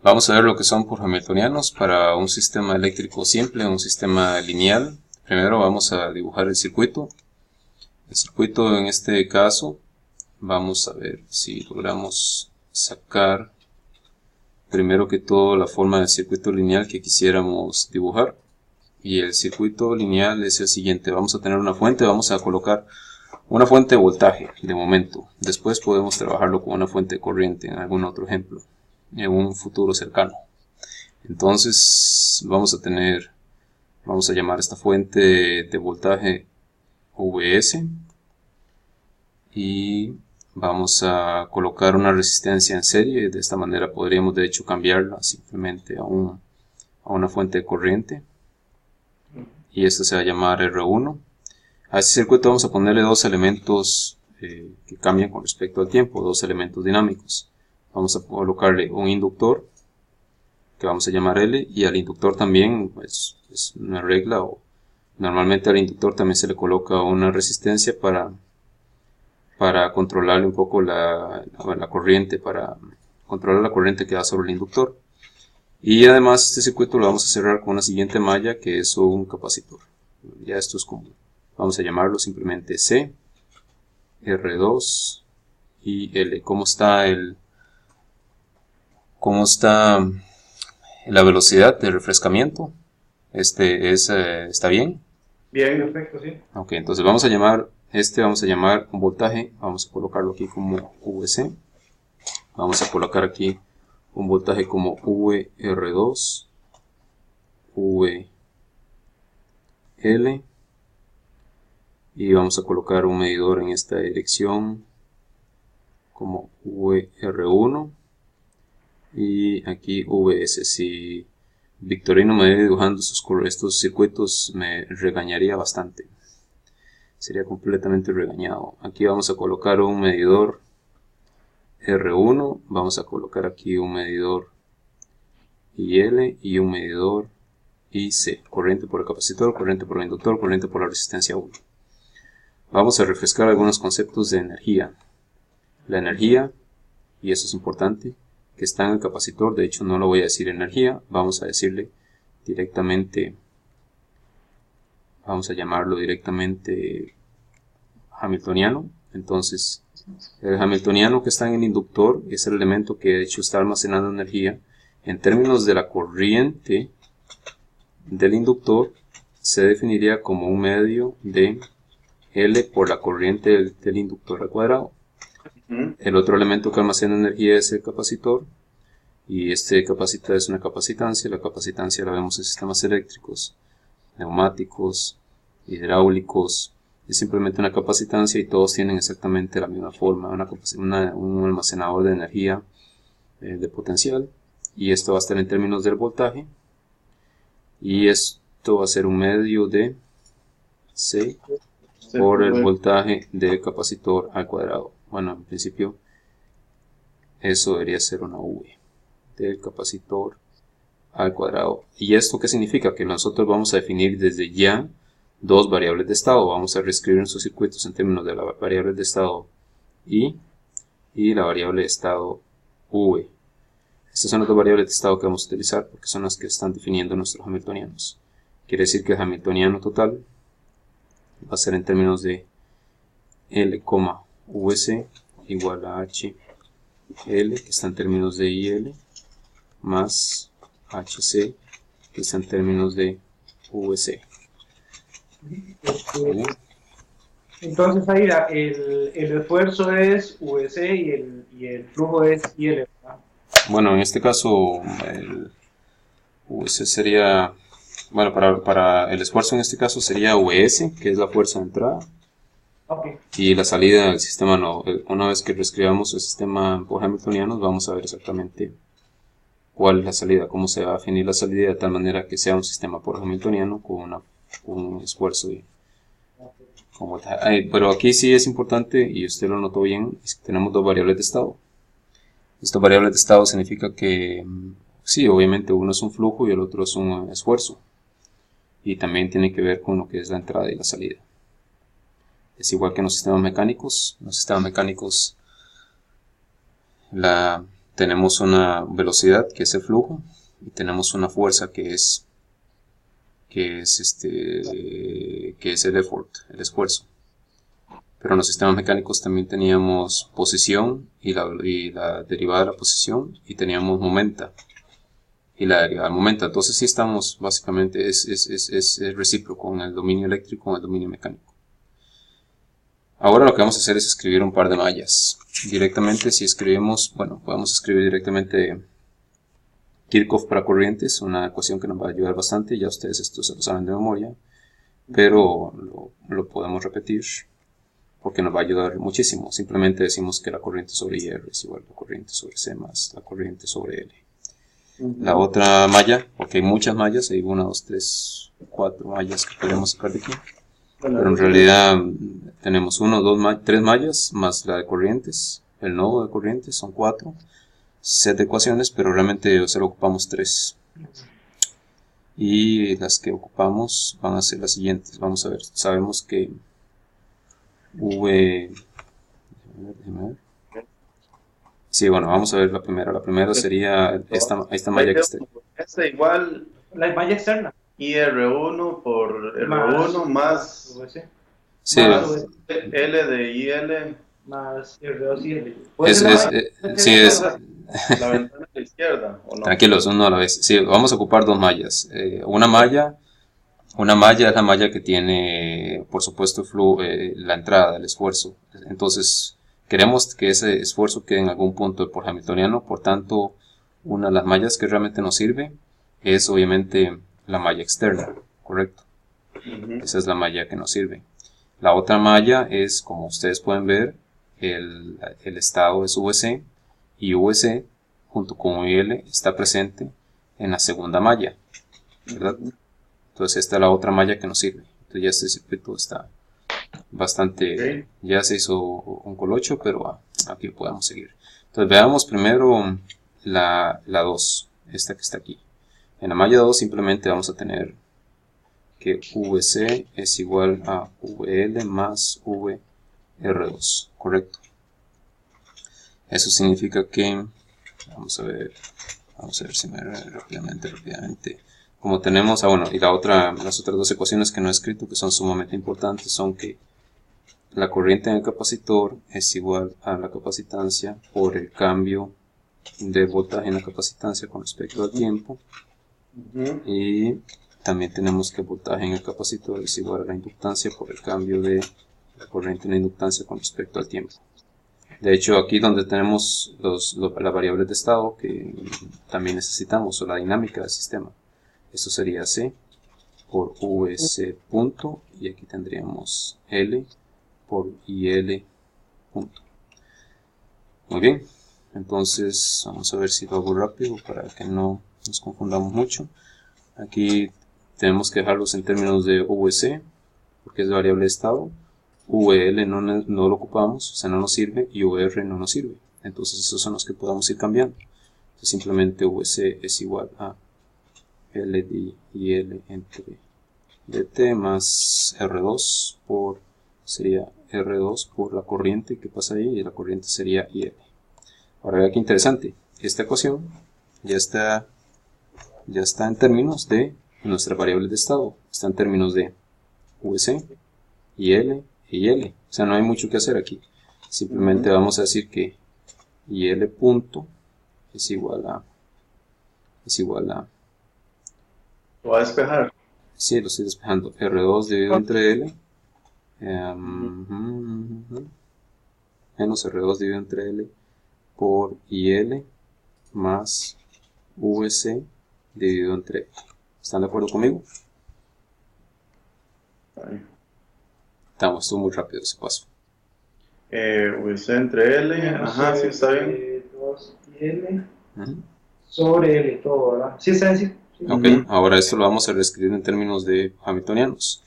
Vamos a ver lo que son por hamiltonianos para un sistema eléctrico simple, un sistema lineal. Primero vamos a dibujar el circuito. El circuito en este caso, vamos a ver si logramos sacar primero que todo la forma del circuito lineal que quisiéramos dibujar. Y el circuito lineal es el siguiente: vamos a tener una fuente, vamos a colocar una fuente de voltaje de momento. Después podemos trabajarlo con una fuente de corriente en algún otro ejemplo, en un futuro cercano. Entonces vamos a llamar esta fuente de voltaje Vs y vamos a colocar una resistencia en serie. De esta manera podríamos de hecho cambiarla simplemente a una fuente de corriente, y esta se va a llamar R1. A este circuito vamos a ponerle dos elementos que cambian con respecto al tiempo, dos elementos dinámicos. Vamos a colocarle un inductor que vamos a llamar L, y al inductor también, pues, es una regla, o normalmente al inductor también se le coloca una resistencia para controlarle un poco la corriente, para controlar la corriente que da sobre el inductor. Y además este circuito lo vamos a cerrar con una siguiente malla, que es un capacitor. Ya esto es común. Vamos a llamarlo simplemente C, R2 y L. ¿Cómo está la velocidad de refrescamiento? ¿Está bien? Bien, perfecto, sí. Ok, entonces vamos a llamar un voltaje, vamos a colocarlo aquí como VC. Vamos a colocar aquí un voltaje como VR2, VL, y vamos a colocar un medidor en esta dirección como VR1 y aquí VS. Si Victorino me ve dibujando estos circuitos, me regañaría bastante, sería completamente regañado. Aquí vamos a colocar un medidor R1, vamos a colocar aquí un medidor IL y un medidor IC, corriente por el capacitor, corriente por el inductor, corriente por la resistencia 1. Vamos a refrescar algunos conceptos de energía. La energía, y eso es importante, que está en el capacitor, de hecho no lo voy a decir energía, vamos a decirle directamente, vamos a llamarlo directamente hamiltoniano. Entonces, el hamiltoniano que está en el inductor es el elemento que de hecho está almacenando energía. En términos de la corriente del inductor, se definiría como un medio de L por la corriente del inductor al cuadrado. El otro elemento que almacena energía es el capacitor, y este capacitor es una capacitancia. La capacitancia la vemos en sistemas eléctricos, neumáticos, hidráulicos. Es simplemente una capacitancia y todos tienen exactamente la misma forma, un almacenador de energía de potencial, y esto va a estar en términos del voltaje, y esto va a ser un medio de C por el voltaje del capacitor al cuadrado. Bueno, en principio eso debería ser una V del capacitor al cuadrado. ¿Y esto qué significa? Que nosotros vamos a definir desde ya dos variables de estado. Vamos a reescribir nuestros circuitos en términos de la variable de estado I y la variable de estado V. Estas son las dos variables de estado que vamos a utilizar porque son las que están definiendo nuestros hamiltonianos. Quiere decir que el hamiltoniano total va a ser en términos de L, VC igual a HL, que está en términos de IL, más HC, que está en términos de VC. Entonces ahí el esfuerzo es VC y el flujo es IL, ¿verdad? Bueno, en este caso el VC sería, bueno, para el esfuerzo en este caso sería VS, que es la fuerza de entrada. Okay. Y la salida del sistema no. Una vez que reescribamos el sistema por hamiltonianos, vamos a ver exactamente cuál es la salida, cómo se va a definir la salida de tal manera que sea un sistema por hamiltoniano con un esfuerzo pero aquí sí es importante, y usted lo notó bien, es que tenemos dos variables de estado. Estas variables de estado significa que sí, obviamente uno es un flujo y el otro es un esfuerzo, y también tiene que ver con lo que es la entrada y la salida. Es igual que en los sistemas mecánicos. En los sistemas mecánicos tenemos una velocidad que es el flujo y tenemos una fuerza que es el effort, el esfuerzo. Pero en los sistemas mecánicos también teníamos posición y la derivada de la posición, y teníamos momenta y la derivada del momento. Entonces sí estamos, básicamente, es recíproco en el dominio eléctrico con el dominio mecánico. Ahora lo que vamos a hacer es escribir un par de mallas. Directamente, si escribimos, bueno, podemos escribir directamente Kirchhoff para corrientes, una ecuación que nos va a ayudar bastante. Ya ustedes esto se lo saben de memoria, pero lo podemos repetir porque nos va a ayudar muchísimo. Simplemente decimos que la corriente sobre IR es igual a la corriente sobre C más la corriente sobre L. La otra malla, porque hay muchas mallas, hay 1, 2, 3, 4 mallas que podemos sacar de aquí. Pero en realidad tenemos 1, 2, 3 mallas más la de corrientes. El nodo de corrientes son 4 set de ecuaciones, pero realmente solo ocupamos 3. Y las que ocupamos van a ser las siguientes. Vamos a ver, sabemos que V... Déjame ver. Sí, bueno, vamos a ver la primera. La primera sería esta malla que está. Esta igual La malla externa. IR1 por R1 más Sí, más L de IL más R2 y L. sí, es. la ventana a la izquierda, ¿o no? Tranquilos, uno a la vez. Sí, vamos a ocupar dos mallas. Una malla es la malla que tiene, por supuesto, la entrada, el esfuerzo. Entonces, queremos que ese esfuerzo quede en algún punto por hamiltoniano. Por tanto, una de las mallas que realmente nos sirve es obviamente la malla externa, ¿correcto? Esa es la malla que nos sirve. La otra malla es, como ustedes pueden ver, el estado es VC, y VC junto con VL está presente en la segunda malla, ¿verdad? Entonces esta es la otra malla que nos sirve. Entonces ya este circuito está bastante, ya se hizo un colocho, pero aquí podemos seguir. Entonces veamos primero la 2, esta que está aquí. En la malla 2 simplemente vamos a tener que VC es igual a VL más VR2, ¿correcto? Eso significa que, vamos a ver si me rápidamente. Como tenemos, bueno, y las otras dos ecuaciones que no he escrito, que son sumamente importantes, son que la corriente en el capacitor es igual a la capacitancia por el cambio de voltaje en la capacitancia con respecto al tiempo. Y también tenemos que el voltaje en el capacitor es igual a la inductancia por el cambio de la corriente en la inductancia con respecto al tiempo. De hecho, aquí donde tenemos las variables de estado que también necesitamos, o la dinámica del sistema, esto sería C por VC punto, y aquí tendríamos L por IL punto. Muy bien, entonces vamos a ver si lo hago rápido para que no nos confundamos mucho. Aquí tenemos que dejarlos en términos de VC, porque es variable de estado. VL no lo ocupamos, o sea, no nos sirve, y VR no nos sirve. Entonces esos son los que podamos ir cambiando. Entonces simplemente VC es igual a L de IL entre dt más R2 sería R2 por la corriente que pasa ahí, y la corriente sería IL. Ahora vea qué interesante, esta ecuación ya está en términos de nuestras variables de estado, está en términos de VC, IL y L, o sea, no hay mucho que hacer aquí. Simplemente vamos a decir que IL punto es igual a ¿Lo va a despejar? sí, lo estoy despejando, R2 dividido entre L menos R2 dividido entre L por IL más VC dividido entre L. ¿Están de acuerdo conmigo? Estuvo muy rápido ese paso. VC entre L, ajá, sí, está bien. 2 y L sobre L, todo, ¿verdad? Sí, está bien, sí. Ok, ahora esto lo vamos a reescribir en términos de hamiltonianos.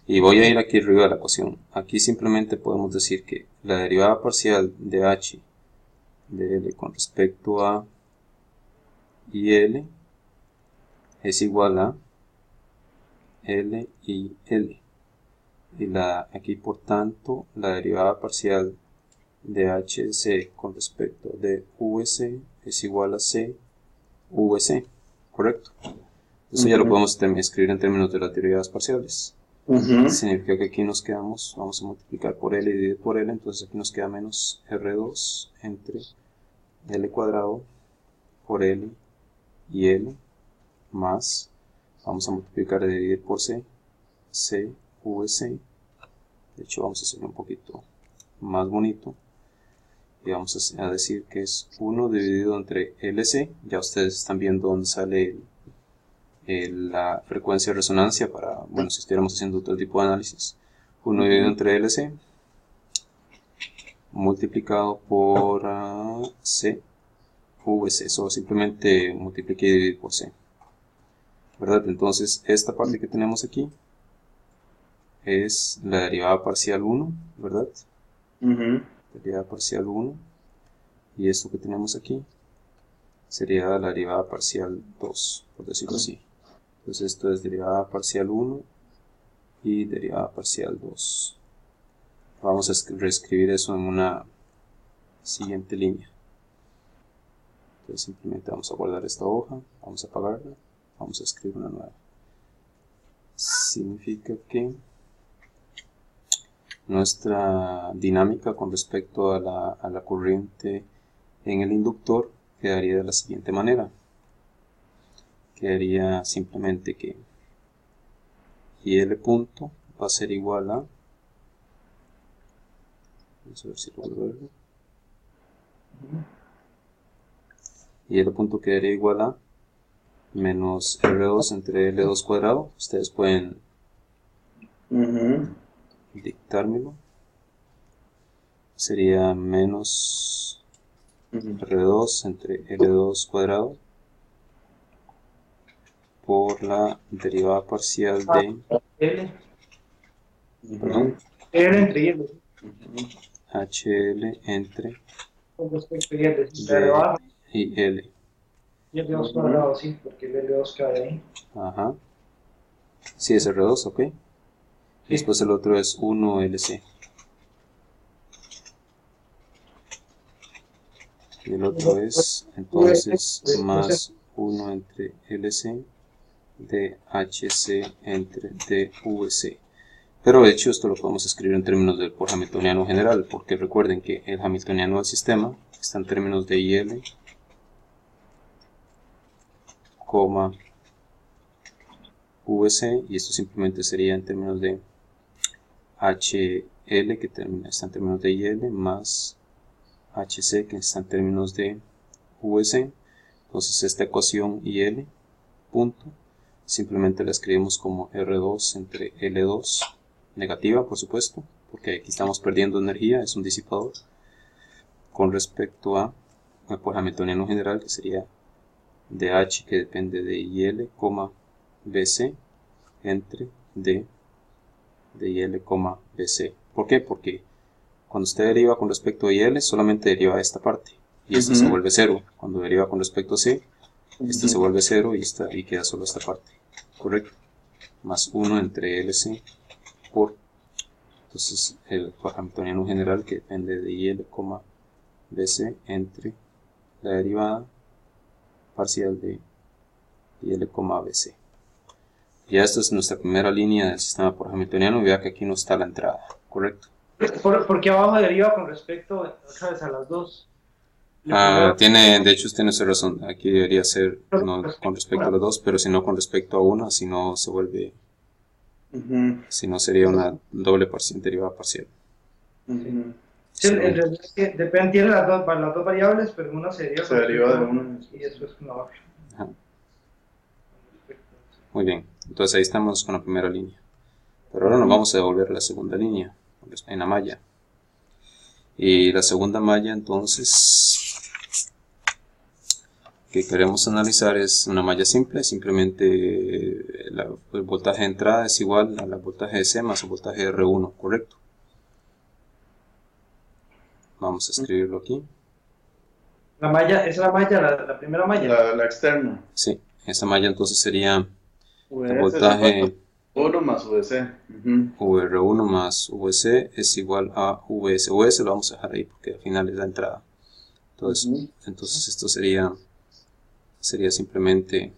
Y voy a ir aquí arriba de la ecuación. Aquí simplemente podemos decir que la derivada parcial de h de L con respecto a IL es igual a L y L. Y aquí por tanto la derivada parcial de HC con respecto de VC es igual a C VC, ¿correcto? Eso ya lo podemos escribir en términos de las derivadas parciales. Significa que aquí nos quedamos, vamos a multiplicar por L y dividir por L, entonces aquí nos queda menos R2 entre L cuadrado por L y L más, vamos a multiplicar y dividir por C, C VC. De hecho vamos a hacerlo un poquito más bonito y vamos a decir que es 1 dividido entre LC. Ya ustedes están viendo dónde sale la frecuencia de resonancia para, bueno, si estuviéramos haciendo otro tipo de análisis. 1 dividido entre LC multiplicado por C VC. Eso simplemente multiplique y dividir por C, ¿verdad? Entonces esta parte que tenemos aquí es la derivada parcial 1, ¿verdad? Derivada parcial 1. Y esto que tenemos aquí sería la derivada parcial 2, por decirlo así. Entonces esto es derivada parcial 1 y derivada parcial 2. Vamos a reescribir eso en una siguiente línea. Entonces simplemente vamos a guardar esta hoja, vamos a apagarla, vamos a escribir una nueva. Significa que nuestra dinámica con respecto a la corriente en el inductor quedaría de la siguiente manera. Quedaría simplemente que IL punto va a ser igual a, vamos a ver si lo puedo ver, IL punto quedaría igual a menos R2 entre L2 cuadrado. Ustedes pueden dictármelo. Sería menos R2 entre L2 cuadrado por la derivada parcial de L. Perdón. R entre L. HL entre Con respecto a L. D y L. Y L2 cuadrado, sí, porque el L2 cae ahí. Ajá. Sí, es R2, ok. Y después el otro es 1LC. Y el otro es, entonces, más 1 entre LC de HC entre DVC. Pero de hecho esto lo podemos escribir en términos del por hamiltoniano general, porque recuerden que el hamiltoniano del sistema está en términos de IL, coma VC, y esto simplemente sería en términos de HL, que está en términos de IL, más HC, que está en términos de VC. Entonces esta ecuación IL punto simplemente la escribimos como R2 entre L2, negativa por supuesto, porque aquí estamos perdiendo energía, es un disipador, con respecto a por hamiltoniano general, que sería DH, que depende de IL, BC entre D de IL, BC. ¿Por qué? Porque cuando usted deriva con respecto a IL, solamente deriva esta parte, y esta se vuelve 0. Cuando deriva con respecto a C, esta se vuelve 0 y queda solo esta parte, ¿correcto? Más 1 entre LC por, entonces, el hamiltoniano general, que depende de IL, BC entre la derivada parcial de IL, BC. Ya esta es nuestra primera línea del sistema por hamiltoniano. Vea que aquí no está la entrada, ¿correcto? Porque abajo deriva con respecto otra vez a las dos. De hecho tiene esa razón. Aquí debería ser no con respecto a las dos, pero si no con respecto a una, si no se vuelve, si no sería una doble derivada parcial. Sí, depende, tiene las dos variables, pero una se deriva de una y después con la otra. Muy bien, entonces ahí estamos con la primera línea. Pero ahora nos vamos a devolver a la segunda línea, en la malla. Y la segunda malla, entonces, que queremos analizar es una malla simple. Simplemente el voltaje de entrada es igual al voltaje de C más el voltaje de R1, ¿correcto? Vamos a escribirlo aquí. La malla, ¿es la malla, la primera malla? La externa. Sí, esta malla entonces sería VS el voltaje 1 más VC. VR1 más VC es igual a VS. VS lo vamos a dejar ahí porque al final es la entrada. Entonces esto sería simplemente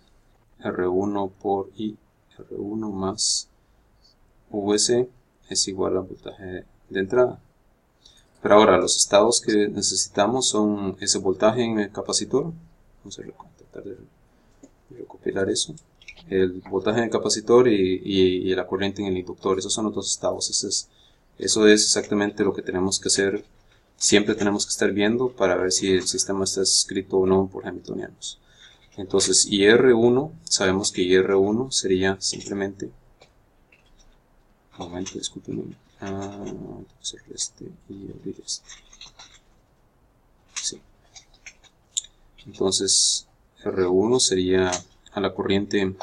R1 por I, R1 más VC es igual al voltaje de entrada. Pero ahora los estados que necesitamos son ese voltaje en el capacitor. Vamos a tratar de recopilar eso. El voltaje en el capacitor y la corriente en el inductor. Esos son los dos estados. Eso es exactamente lo que tenemos que hacer. Siempre tenemos que estar viendo para ver si el sistema está escrito o no por hamiltonianos. Entonces, IR1, sabemos que IR1 sería simplemente... Un momento, discúlpenme. Hacer este y abrir este. Sí. Entonces, R1 sería a la corriente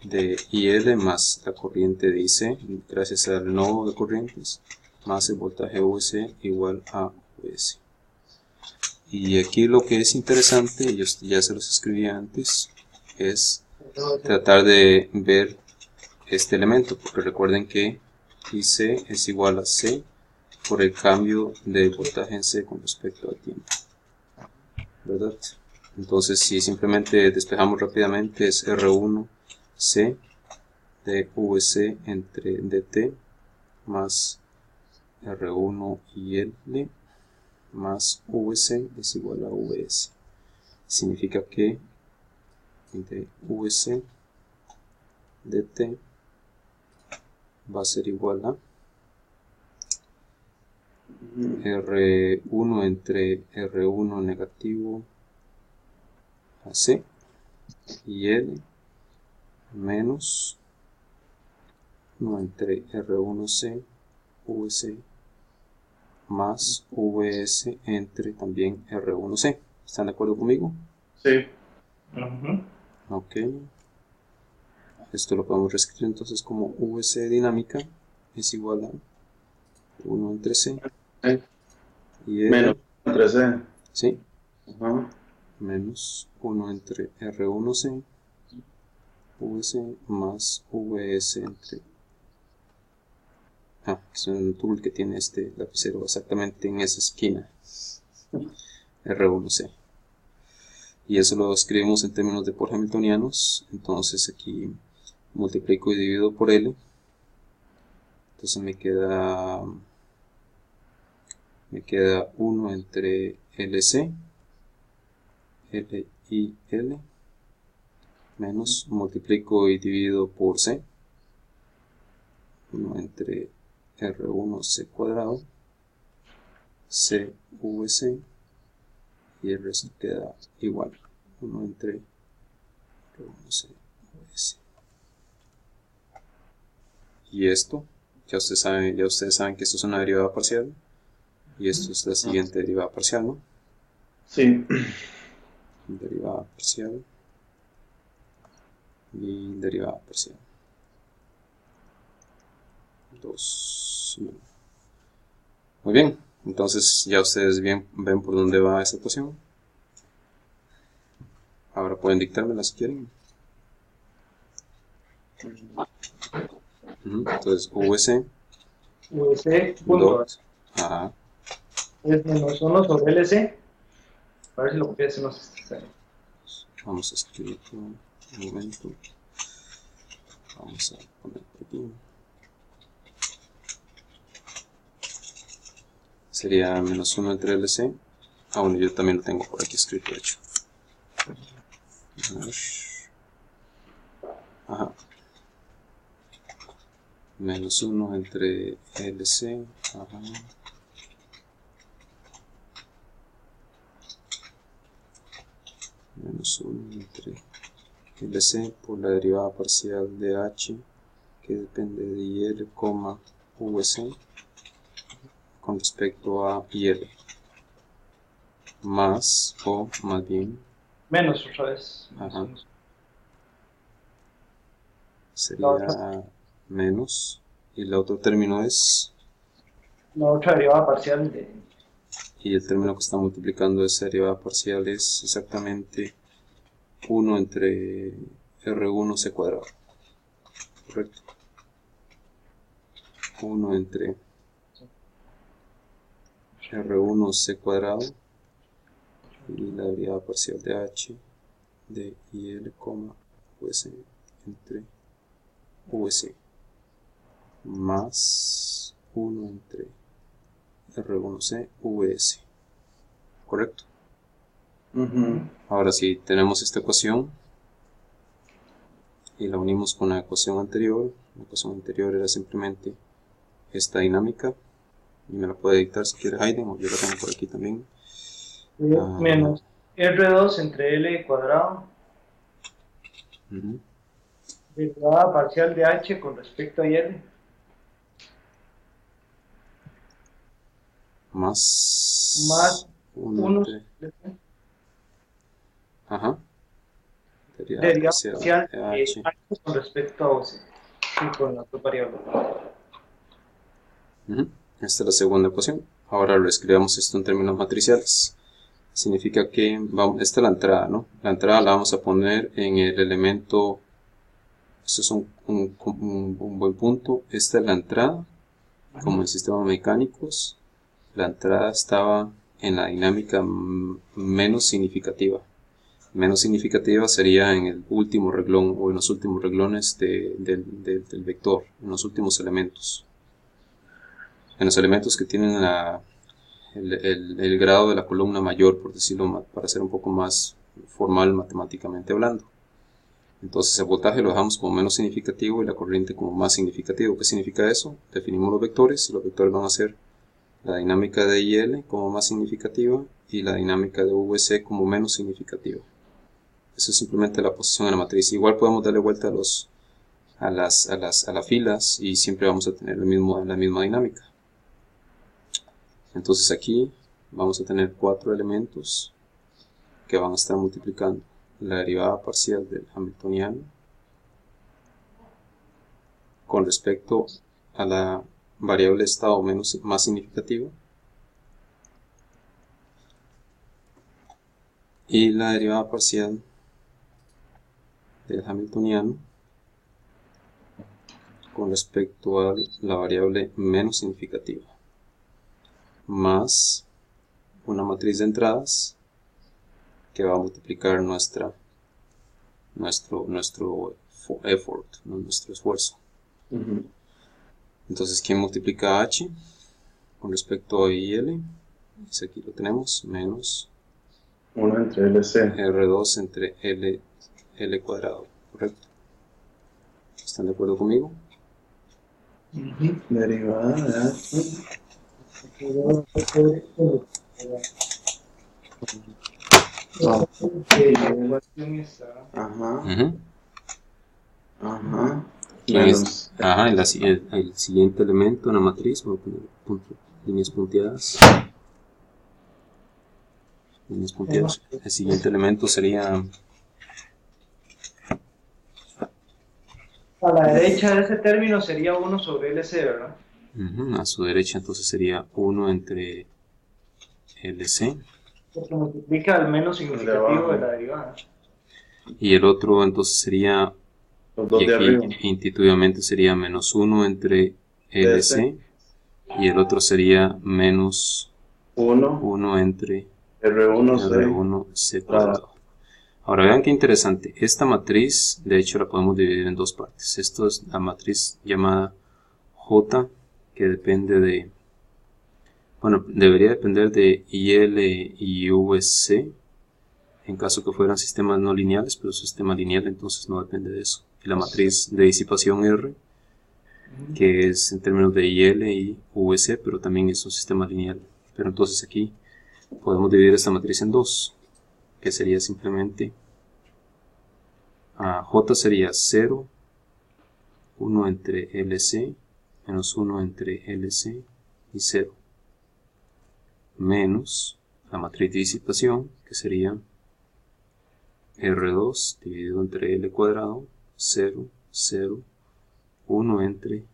de IL más la corriente de IC, gracias al nodo de corrientes, más el voltaje VC igual a VS. Y aquí lo que es interesante, yo ya se los escribí antes, es tratar de ver este elemento, porque recuerden que IC es igual a C por el cambio de voltaje en C con respecto al tiempo, ¿verdad? Entonces, si simplemente despejamos rápidamente, es R1 C de VC entre DT más R1 y L más VC es igual a VS. Significa que de VC DT va a ser igual a R1 entre R1 negativo a C y L menos 1 entre R1C VC más VS entre también R1C. ¿Están de acuerdo conmigo? Sí. Ok. Esto lo podemos reescribir entonces como VC dinámica es igual a 1 entre C y L menos entre C. ¿sí? Menos 1 entre R1C VC más VS entre... es un tool que tiene este lapicero exactamente en esa esquina. R1C. Y eso lo escribimos en términos de por hamiltonianos. Entonces aquí multiplico y divido por L. Entonces me queda 1 entre LC L y L menos multiplico y divido por C, 1 entre R1C cuadrado CVC y el resto queda igual, 1 entre R1C VS. Y esto, ya ustedes saben que esto es una derivada parcial y esto es la siguiente derivada parcial, ¿no? Sí. Derivada parcial y derivada parcial. 2. Muy bien, entonces ya ustedes ven por dónde va esta ecuación. Ahora pueden dictármela si quieren. Entonces VC punto ajá, es menos 1 sobre LC. A ver si lo copias en los... vamos a escribir un momento. Vamos a poner por aquí. Sería menos 1 entre LC. Bueno, yo también lo tengo por aquí escrito, de hecho. Ajá. Menos 1 entre LC. Ajá. Menos 1 entre LC por la derivada parcial de H, que depende de IL, VC, con respecto a IL. Más, o más bien... menos otra vez. Ajá. Sería menos. Y el otro término es... la otra derivada parcial de... Y el término que está multiplicando esa derivada parcial es exactamente 1 entre R1C cuadrado. Correcto. 1 entre R1C cuadrado y la derivada parcial de h de IL, Vs entre Vc más 1 entre R1C Vs, ¿correcto? Ahora si tenemos esta ecuación y la unimos con la ecuación anterior era simplemente esta dinámica, y me la puede dictar si quiere Hayden, o yo la tengo por aquí también. Menos R2 entre L cuadrado, derivada parcial de H con respecto a L, más 1 entre... derivada parcial de H con respecto a OC, y con la otra variable. Esta es la segunda ecuación. Ahora reescribamos esto en términos matriciales. Significa que esta es la entrada, ¿no? La entrada la vamos a poner en el elemento. Esto es un buen punto. Esta es la entrada. Como en sistemas mecánicos, la entrada estaba en la dinámica menos significativa. Menos significativa sería en el último reglón o en los últimos reglones del vector, en los últimos elementos. En los elementos que tienen el grado de la columna mayor, por decirlo, para ser un poco más formal matemáticamente hablando. Entonces el voltaje lo dejamos como menos significativo y la corriente como más significativo. ¿Qué significa eso? Definimos los vectores, y los vectores van a ser la dinámica de IL como más significativa y la dinámica de VC como menos significativa. Eso es simplemente la posición en la matriz. Igual podemos darle vuelta a las filas y siempre vamos a tener la misma dinámica. Entonces aquí vamos a tener 4 elementos que van a estar multiplicando la derivada parcial del hamiltoniano con respecto a la variable estado más significativa y la derivada parcial del hamiltoniano con respecto a la variable menos significativa, más una matriz de entradas que va a multiplicar nuestro effort, nuestro esfuerzo. Entonces, ¿quién multiplica H con respecto a IL? Pues aquí lo tenemos, menos 1 entre LC. R2 entre L cuadrado, ¿correcto? ¿Están de acuerdo conmigo? Derivada de H. El siguiente elemento en la matriz, voy a poner líneas punteadas. El siguiente elemento sería... A la derecha de ese término sería 1 sobre LC, ¿verdad? A su derecha entonces sería 1 entre LC. Porque multiplica al menos significativo de la derivada. Y el otro entonces sería, y aquí intuitivamente sería menos 1 entre LC. Y el otro sería menos 1 entre R1C cuadrado. Ahora vean qué interesante. Esta matriz, de hecho, la podemos dividir en dos partes. Esto es la matriz llamada J, que depende de... Bueno, debería depender de IL y VC, en caso que fueran sistemas no lineales, pero su sistema lineal entonces no depende de eso. Y la matriz de disipación R, que es en términos de IL y VC, pero también es un sistema lineal. Pero entonces aquí podemos dividir esta matriz en dos, que sería simplemente J sería 0, 1 entre LC, menos 1 entre LC y 0, menos la matriz de disipación, que sería R2 dividido entre L cuadrado, 0, 0, 1 entre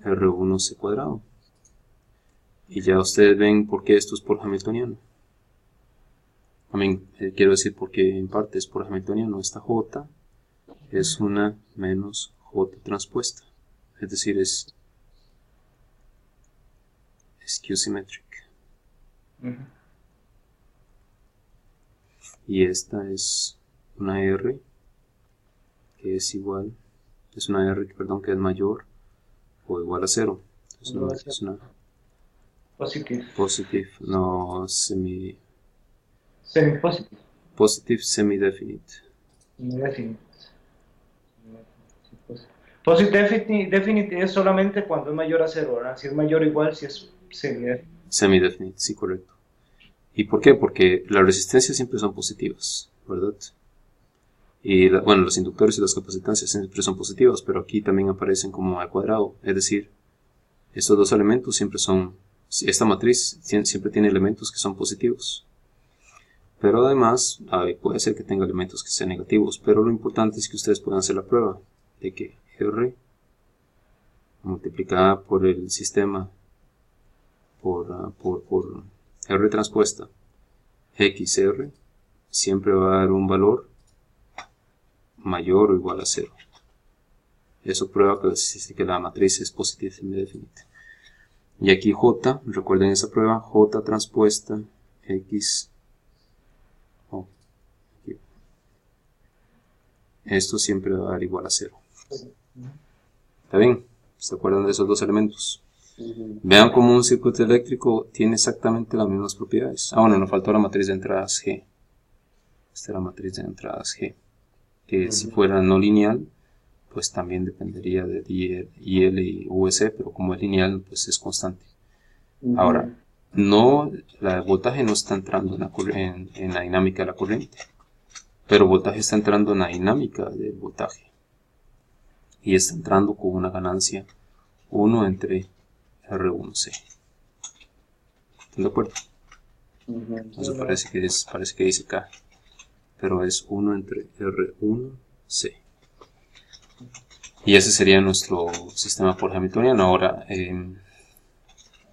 R1C cuadrado. Y ya ustedes ven por qué esto es por hamiltoniano. Quiero decir porque en parte es por hamiltoniano. Esta J es una menos J transpuesta, es decir, es skew symmetric. y esta es una R que es igual, es una R, perdón, que es mayor o igual a 0. Es una positive, no semi-positive. Positive semi-definite. Positive definite es solamente cuando es mayor a 0, ¿verdad? Si es mayor o igual, si es semi-definite. Semi-definite, sí, correcto. ¿Y por qué? Porque las resistencias siempre son positivas, ¿verdad? Y bueno, los inductores y las capacitancias siempre son positivas, pero aquí también aparecen como al cuadrado, es decir, estos dos elementos siempre son, esta matriz siempre tiene elementos que son positivos. Pero además, puede ser que tenga elementos que sean negativos, pero lo importante es que ustedes puedan hacer la prueba de que R multiplicada por el sistema por R transpuesta XR siempre va a dar un valor mayor o igual a 0. Eso prueba que la matriz es positive semi-definite. Y aquí J, recuerden esa prueba, J transpuesta X. Esto siempre va a dar igual a 0. ¿Está bien? ¿Se acuerdan de esos dos elementos? Vean cómo un circuito eléctrico tiene exactamente las mismas propiedades. Bueno, nos faltó la matriz de entradas G. Esta es la matriz de entradas G. Que si fuera no lineal, pues también dependería de IL y UC, pero como es lineal, pues es constante. Ahora, el voltaje no está entrando en la dinámica de la corriente, pero el voltaje está entrando en la dinámica del voltaje. Y está entrando con una ganancia 1 entre R1C. ¿Están de acuerdo? Eso parece que dice K, pero es 1 entre R1C. Y ese sería nuestro sistema por Hamiltoniano. Ahora,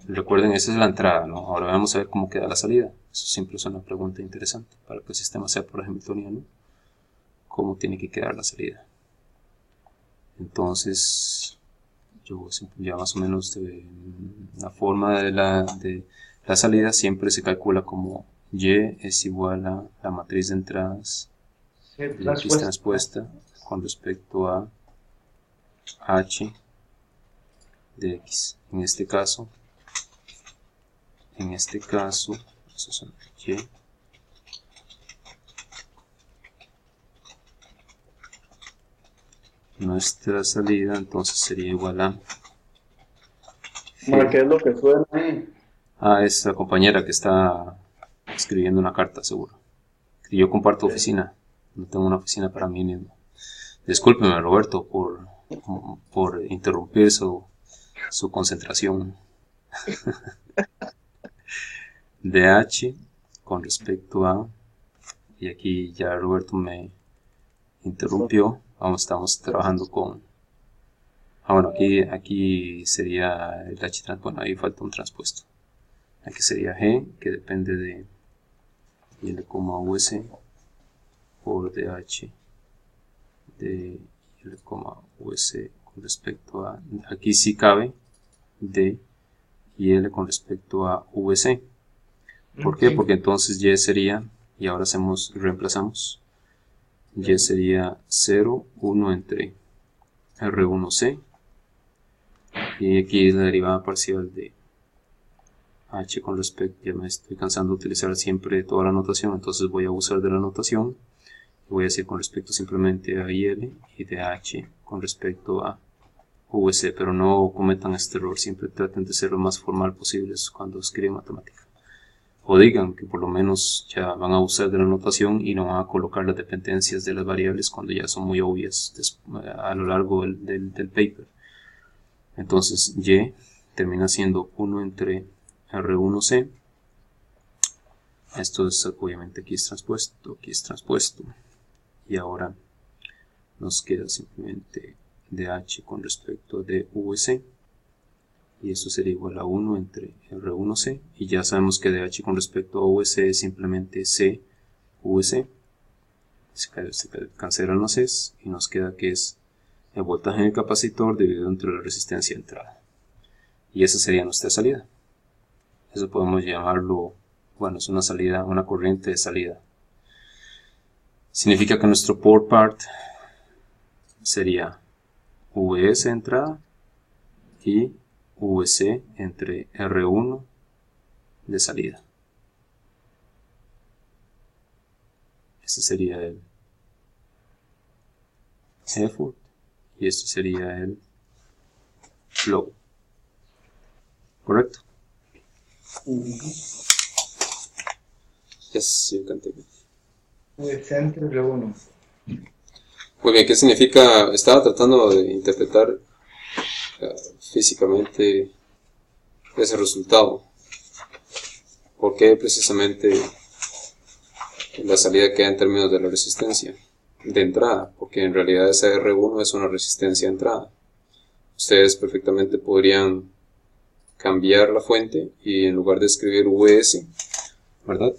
recuerden, esa es la entrada, ¿no? Ahora vamos a ver cómo queda la salida. Eso siempre es una pregunta interesante. Para que el sistema sea por Hamiltoniano, ¿cómo tiene que quedar la salida? Entonces, yo ya más o menos la forma de la salida siempre se calcula como Y es igual a la matriz de entradas de X transpuesta con respecto a H de X. En este caso, esos son Y. Nuestra salida entonces sería igual a ¿Qué es lo que suena ahí? Esa compañera que está escribiendo una carta, seguro. Yo comparto oficina, no tengo una oficina para mí mismo. Discúlpeme, Roberto, por interrumpir su concentración. DH con respecto a, y aquí ya Roberto me interrumpió. Estamos trabajando con, bueno, aquí sería el H, bueno, ahí falta un transpuesto. Aquí sería G, que depende de L, US por DH de L, US con respecto a, aquí sí cabe D y L con respecto a VC. ¿Por qué? Porque entonces Y sería, y ahora reemplazamos, Y sería 0, 1 entre R1C, y aquí es la derivada parcial de H con respecto, ya me estoy cansando de utilizar siempre toda la notación, entonces voy a usar de la notación, y voy a decir con respecto simplemente a IL y de H con respecto a VC, pero no cometan este error, siempre traten de ser lo más formal posible cuando escriben matemática. O digan que por lo menos ya van a usar de la notación y no van a colocar las dependencias de las variables cuando ya son muy obvias a lo largo del paper. Entonces Y termina siendo 1 entre R1C. Esto es obviamente aquí es transpuesto. Y ahora nos queda simplemente DH con respecto a DVC. Y esto sería igual a 1 entre R1C, y ya sabemos que DH con respecto a VC es simplemente CVC, se cancelan los Cs y nos queda que es el voltaje en el capacitor dividido entre la resistencia de entrada, y esa sería nuestra salida. Eso podemos llamarlo, bueno, es una corriente de salida. significa que nuestro port part sería VS entrada y VC entre R1 de salida. Este sería el effort y este sería el flow. ¿Correcto? Yes, you can take it. Entre R1. Muy bien, ¿qué significa? Estaba tratando de interpretar físicamente ese resultado. ¿Por qué precisamente la salida queda en términos de la resistencia de entrada? Porque en realidad esa R1 es una resistencia de entrada. Ustedes perfectamente podrían cambiar la fuente y en lugar de escribir VS, ¿verdad?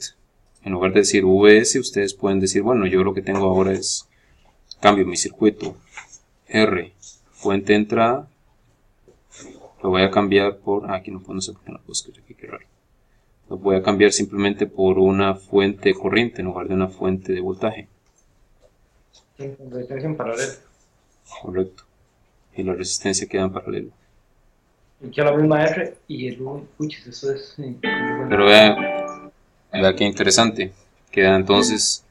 En lugar de decir VS, ustedes pueden decir, bueno, yo lo que tengo ahora es, cambio mi circuito R, fuente de entrada, lo voy a cambiar por, aquí no sé por qué no puedo escribir aquí, qué raro. Lo voy a cambiar simplemente por una fuente de corriente en lugar de una fuente de voltaje. Sí, resistencia en paralelo. Correcto. Y la resistencia queda en paralelo. Y que la misma R y el U, puches, eso es... Sí. Pero vea qué interesante. Queda entonces,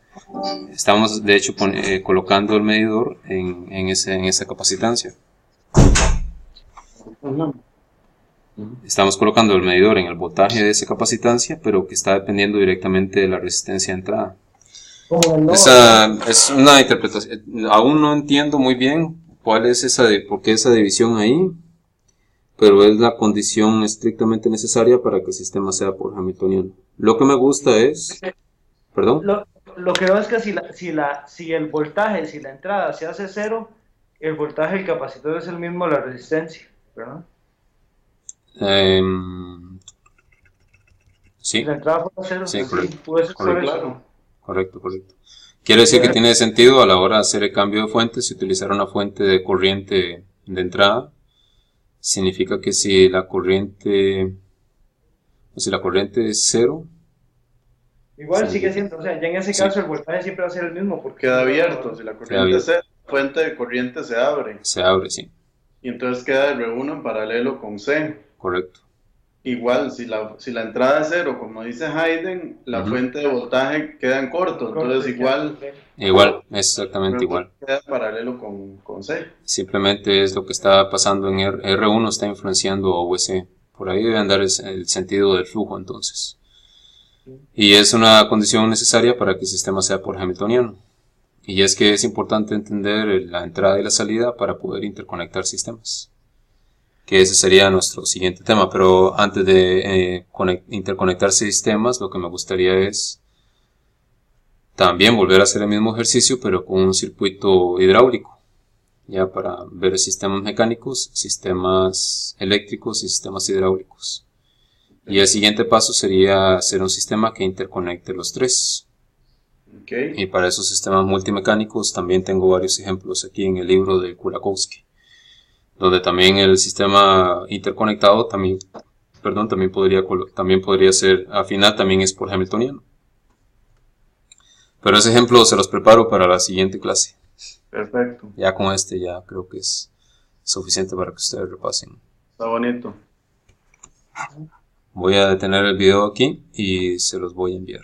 estamos de hecho colocando el medidor en esa capacitancia. Estamos colocando el medidor en el voltaje de esa capacitancia, pero que está dependiendo directamente de la resistencia de entrada. Esa es una interpretación. Aún no entiendo muy bien cuál es por qué esa división ahí, pero es la condición estrictamente necesaria para que el sistema sea por Hamiltoniano. Lo que me gusta es... ¿Perdón? Lo que veo es que si el voltaje, si la entrada se hace cero, el voltaje del capacitor es el mismo de la resistencia, ¿verdad? Sí. Si la entrada fue cero, sí, correcto. Sí, puede ser correcto. Correcto. Quiere decir que tiene sentido a la hora de hacer el cambio de fuente, si utilizar una fuente de corriente de entrada, significa que si la corriente es cero, igual sigue siendo, o sea, ya en ese caso el voltaje siempre va a ser el mismo. Porque queda abierto, si la corriente es cero, la fuente de corriente se abre. Se abre, sí. Y entonces queda R1 en paralelo con C. Correcto. Igual, si la entrada es cero, como dice Haydn, la fuente de voltaje queda en corto, entonces igual, exactamente igual. Queda paralelo con C. Simplemente es lo que está pasando en R1, está influenciando a VC. Por ahí debe andar el sentido del flujo entonces. Y es una condición necesaria para que el sistema sea por Hamiltoniano. Y es que es importante entender la entrada y la salida para poder interconectar sistemas. Que ese sería nuestro siguiente tema, pero antes de interconectar sistemas, lo que me gustaría es también volver a hacer el mismo ejercicio, pero con un circuito hidráulico, ya para ver sistemas mecánicos, sistemas eléctricos y sistemas hidráulicos. Y el siguiente paso sería hacer un sistema que interconecte los tres. Okay. Y para esos sistemas multimecánicos también tengo varios ejemplos aquí en el libro de Kurakowski, donde también el sistema interconectado también podría ser, al final también es por Hamiltoniano. Pero ese ejemplo se los preparo para la siguiente clase. Perfecto. Ya con ya creo que es suficiente para que ustedes repasen. Está bonito. Voy a detener el video aquí y se los voy a enviar.